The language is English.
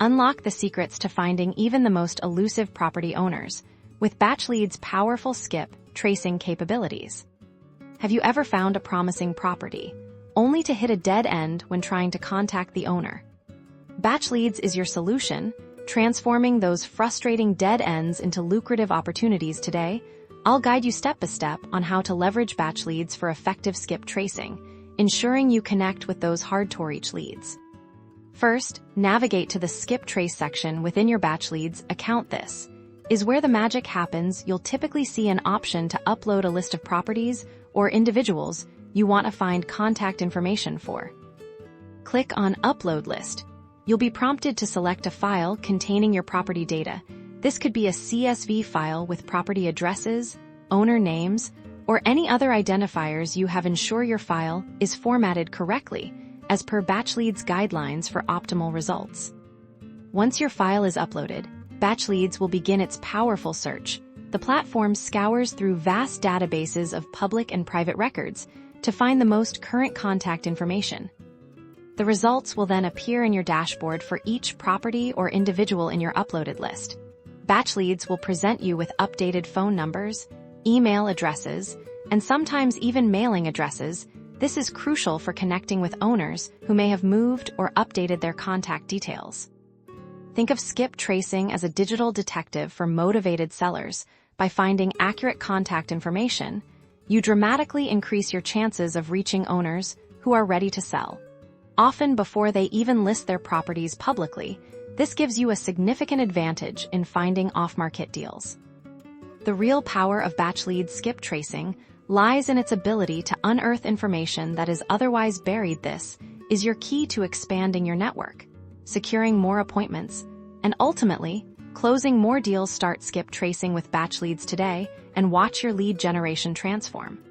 Unlock the secrets to finding even the most elusive property owners with BatchLeads' powerful skip tracing capabilities. Have you ever found a promising property, only to hit a dead end when trying to contact the owner? BatchLeads is your solution, transforming those frustrating dead ends into lucrative opportunities. Today, I'll guide you step by step on how to leverage BatchLeads for effective skip tracing, ensuring you connect with those hard-to-reach leads. First, navigate to the skip trace section within your BatchLeads account. This is where the magic happens. You'll typically see an option to upload a list of properties or individuals you want to find contact information for. Click on Upload List. You'll be prompted to select a file containing your property data. This could be a CSV file with property addresses, owner names, or any other identifiers you have. Ensure your file is formatted correctly as per BatchLeads guidelines for optimal results. Once your file is uploaded, BatchLeads will begin its powerful search. The platform scours through vast databases of public and private records to find the most current contact information. The results will then appear in your dashboard for each property or individual in your uploaded list. BatchLeads will present you with updated phone numbers, email addresses, and sometimes even mailing addresses. This is crucial for connecting with owners who may have moved or updated their contact details. Think of skip tracing as a digital detective for motivated sellers. By finding accurate contact information, you dramatically increase your chances of reaching owners who are ready to sell, often before they even list their properties publicly. This gives you a significant advantage in finding off-market deals. The real power of BatchLeads skip tracing lies in its ability to unearth information that is otherwise buried. This is your key to expanding your network, securing more appointments, and ultimately, closing more deals. Start skip tracing with BatchLeads today and watch your lead generation transform.